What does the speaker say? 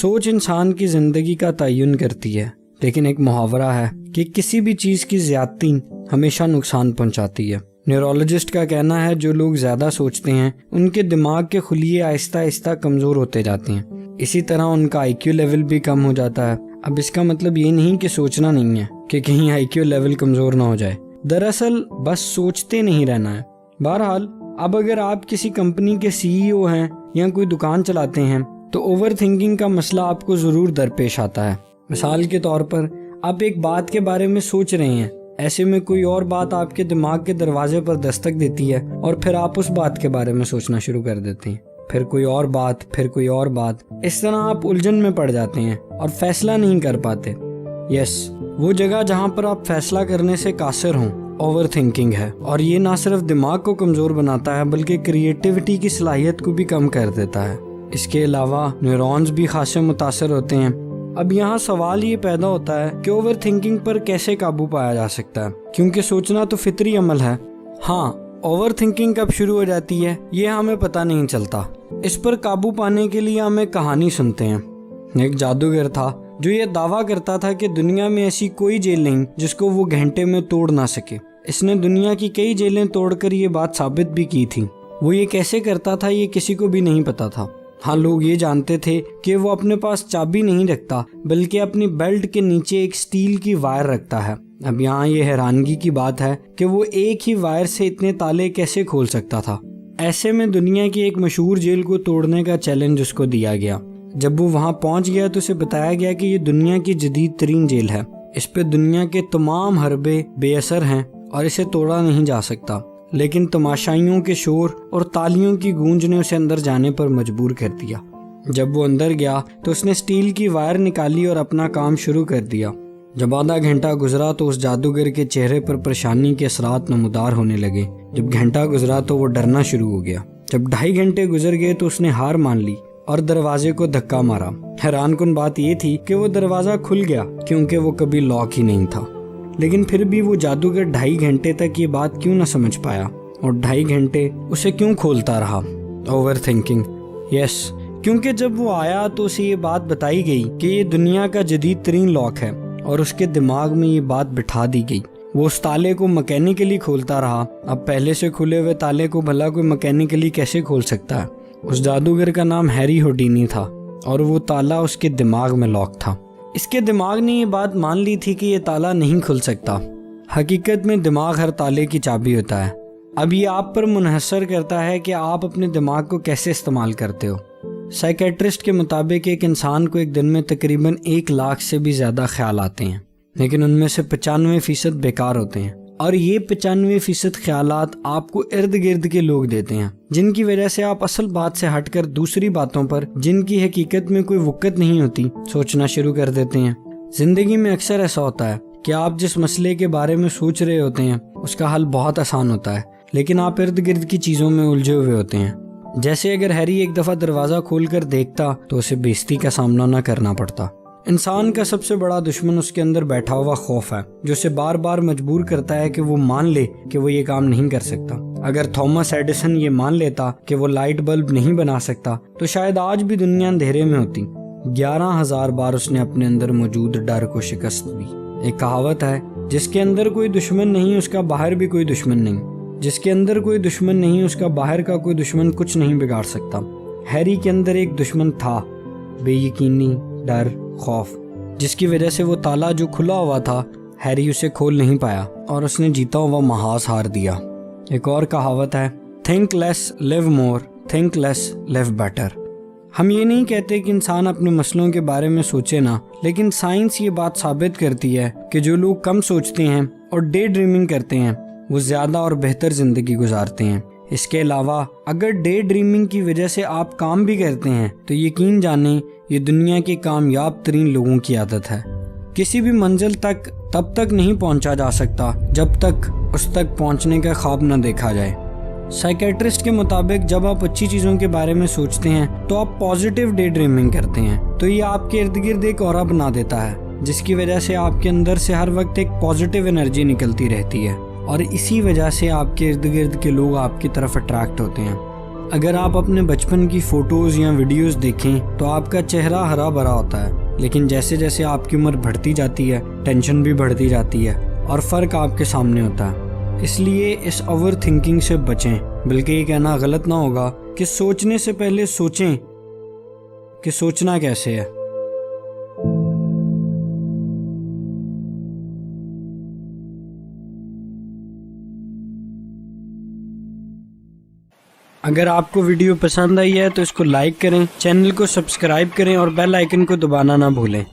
سوچ انسان کی زندگی کا تعین کرتی ہے، لیکن ایک محاورہ ہے کہ کسی بھی چیز کی زیادتی ہمیشہ نقصان پہنچاتی ہے۔ نیورولوجسٹ کا کہنا ہے جو لوگ زیادہ سوچتے ہیں ان کے دماغ کے خلیے آہستہ آہستہ کمزور ہوتے جاتے ہیں، اسی طرح ان کا IQ لیول بھی کم ہو جاتا ہے۔ اب اس کا مطلب یہ نہیں کہ سوچنا نہیں ہے کہ کہیں IQ لیول کمزور نہ ہو جائے، دراصل بس سوچتے نہیں رہنا ہے۔ بہرحال اب اگر آپ کسی کمپنی کے CEO ہیں یا کوئی دکان چلاتے ہیں تو اوور تھنکنگ کا مسئلہ آپ کو ضرور درپیش آتا ہے۔ مثال کے طور پر آپ ایک بات کے بارے میں سوچ رہے ہیں، ایسے میں کوئی اور بات آپ کے دماغ کے دروازے پر دستک دیتی ہے اور پھر آپ اس بات کے بارے میں سوچنا شروع کر دیتے ہیں، پھر کوئی اور بات، پھر کوئی اور بات، اس طرح آپ الجھن میں پڑ جاتے ہیں اور فیصلہ نہیں کر پاتے۔ وہ جگہ جہاں پر آپ فیصلہ کرنے سے قاصر ہوں اوور تھنکنگ ہے، اور یہ نہ صرف دماغ کو کمزور بناتا ہے بلکہ کریٹیوٹی کی صلاحیت کو بھی کم کر دیتا ہے۔ اس کے علاوہ نیورونز بھی خاصے متاثر ہوتے ہیں۔ اب یہاں سوال یہ پیدا ہوتا ہے کہ اوور تھنکنگ پر کیسے قابو پایا جا سکتا ہے، کیونکہ سوچنا تو فطری عمل ہے۔ ہاں، اوور تھنکنگ کب شروع ہو جاتی ہے یہ ہمیں پتہ نہیں چلتا۔ اس پر قابو پانے کے لیے ہم ایک کہانی سنتے ہیں۔ ایک جادوگر تھا جو یہ دعویٰ کرتا تھا کہ دنیا میں ایسی کوئی جیل نہیں جس کو وہ گھنٹے میں توڑ نہ سکے۔ اس نے دنیا کی کئی جیلیں توڑ کر یہ بات ثابت بھی کی تھی۔ وہ یہ کیسے کرتا تھا یہ کسی کو بھی نہیں پتا تھا۔ ہاں، لوگ یہ جانتے تھے کہ وہ اپنے پاس چابی نہیں رکھتا بلکہ اپنی بیلٹ کے نیچے ایک سٹیل کی وائر رکھتا ہے۔ اب یہاں یہ حیرانگی کی بات ہے کہ وہ ایک ہی وائر سے اتنے تالے کیسے کھول سکتا تھا۔ ایسے میں دنیا کی ایک مشہور جیل کو توڑنے کا چیلنج اس کو دیا گیا۔ جب وہ وہاں پہنچ گیا تو اسے بتایا گیا کہ یہ دنیا کی جدید ترین جیل ہے، اس پہ دنیا کے تمام حربے بے اثر ہیں اور اسے توڑا نہیں جا سکتا۔ لیکن تماشائیوں کے شور اور تالیوں کی گونج نے اسے اندر جانے پر مجبور کر دیا۔ جب وہ اندر گیا تو اس نے سٹیل کی وائر نکالی اور اپنا کام شروع کر دیا۔ جب آدھا گھنٹہ گزرا تو اس جادوگر کے چہرے پر پریشانی کے اثرات نمودار ہونے لگے۔ جب گھنٹہ گزرا تو وہ ڈرنا شروع ہو گیا۔ جب 2.5 گھنٹے گزر گئے تو اس نے ہار مان لی اور دروازے کو دھکا مارا۔ حیران کن بات یہ تھی کہ وہ دروازہ کھل گیا کیونکہ وہ کبھی لاک ہی نہیں تھا۔ لیکن پھر بھی وہ جادوگر 2.5 گھنٹے تک یہ بات کیوں نہ سمجھ پایا اور 2.5 گھنٹے اسے کیوں کھولتا رہا؟ Over thinking. کیونکہ جب وہ آیا تو اسے یہ بات بتائی گئی کہ یہ دنیا کا جدید ترین لاک ہے اور اس کے دماغ میں یہ بات بٹھا دی گئی۔ وہ اس تالے کو مکینیکلی کھولتا رہا۔ اب پہلے سے کھلے ہوئے تالے کو بھلا کوئی مکینیکلی کیسے کھول سکتا ہے؟ اس جادوگر کا نام ہیری ہوڈینی تھا اور وہ تالا اس کے دماغ میں لاک تھا۔ اس کے دماغ نے یہ بات مان لی تھی کہ یہ تالا نہیں کھل سکتا۔ حقیقت میں دماغ ہر تالے کی چابی ہوتا ہے۔ اب یہ آپ پر منحصر کرتا ہے کہ آپ اپنے دماغ کو کیسے استعمال کرتے ہو۔ سائیکیٹرسٹ کے مطابق ایک انسان کو ایک دن میں تقریباً 1 لاکھ سے بھی زیادہ خیال آتے ہیں، لیکن ان میں سے 95% بیکار ہوتے ہیں، اور یہ 95% خیالات آپ کو ارد گرد کے لوگ دیتے ہیں، جن کی وجہ سے آپ اصل بات سے ہٹ کر دوسری باتوں پر جن کی حقیقت میں کوئی وقت نہیں ہوتی سوچنا شروع کر دیتے ہیں۔ زندگی میں اکثر ایسا ہوتا ہے کہ آپ جس مسئلے کے بارے میں سوچ رہے ہوتے ہیں اس کا حل بہت آسان ہوتا ہے، لیکن آپ ارد گرد کی چیزوں میں الجھے ہوئے ہوتے ہیں۔ جیسے اگر ہیری ایک دفعہ دروازہ کھول کر دیکھتا تو اسے بے عزتی کا سامنا نہ کرنا پڑتا۔ انسان کا سب سے بڑا دشمن اس کے اندر بیٹھا ہوا خوف ہے، جو اسے بار بار مجبور کرتا ہے کہ وہ مان لے کہ وہ یہ کام نہیں کر سکتا۔ اگر تھامس ایڈیسن یہ مان لیتا کہ وہ لائٹ بلب نہیں بنا سکتا تو شاید آج بھی دنیا اندھیرے میں ہوتی۔ 11,000 بار اس نے اپنے اندر موجود ڈر کو شکست دی۔ ایک کہاوت ہے، جس کے اندر کوئی دشمن نہیں اس کا باہر بھی کوئی دشمن نہیں، جس کے اندر کوئی دشمن نہیں اس کا باہر کا کوئی دشمن کچھ نہیں بگاڑ سکتا۔ ہیری کے اندر ایک دشمن تھا، بے یقینی، ڈر، خوف، جس کی وجہ سے وہ تالا جو کھلا ہوا تھا ہیری اسے کھول نہیں پایا اور اس نے جیتا ہوا محاذ ہار دیا۔ ایک اور کہاوت ہے، تھنک لیس لیو مور، تھنک لیس لیو بیٹر۔ ہم یہ نہیں کہتے کہ انسان اپنے مسئلوں کے بارے میں سوچے نہ، لیکن سائنس یہ بات ثابت کرتی ہے کہ جو لوگ کم سوچتے ہیں اور ڈے ڈریمنگ کرتے ہیں وہ زیادہ اور بہتر زندگی گزارتے ہیں۔ اس کے علاوہ اگر ڈے ڈریمنگ کی وجہ سے آپ کام بھی کرتے ہیں تو یقین جانیں یہ دنیا کے کامیاب ترین لوگوں کی عادت ہے۔ کسی بھی منزل تک تب تک نہیں پہنچا جا سکتا جب تک اس تک پہنچنے کا خواب نہ دیکھا جائے۔ سائیکیٹرسٹ کے مطابق جب آپ اچھی چیزوں کے بارے میں سوچتے ہیں تو آپ پازیٹیو ڈے ڈریمنگ کرتے ہیں، تو یہ آپ کے ارد گرد ایک اورا بنا دیتا ہے، جس کی وجہ سے آپ کے اندر سے ہر وقت ایک پازیٹیو انرجی نکلتی رہتی ہے، اور اسی وجہ سے آپ کے ارد گرد کے لوگ آپ کی طرف اٹریکٹ ہوتے ہیں۔ اگر آپ اپنے بچپن کی فوٹوز یا ویڈیوز دیکھیں تو آپ کا چہرہ ہرا بھرا ہوتا ہے، لیکن جیسے جیسے آپ کی عمر بڑھتی جاتی ہے ٹینشن بھی بڑھتی جاتی ہے اور فرق آپ کے سامنے ہوتا ہے۔ اس لیے اس اوور تھنکنگ سے بچیں، بلکہ یہ کہنا غلط نہ ہوگا کہ سوچنے سے پہلے سوچیں کہ سوچنا کیسے ہے۔ اگر آپ کو ویڈیو پسند آئی ہے تو اس کو لائک کریں، چینل کو سبسکرائب کریں اور بیل آئیکن کو دبانا نہ بھولیں۔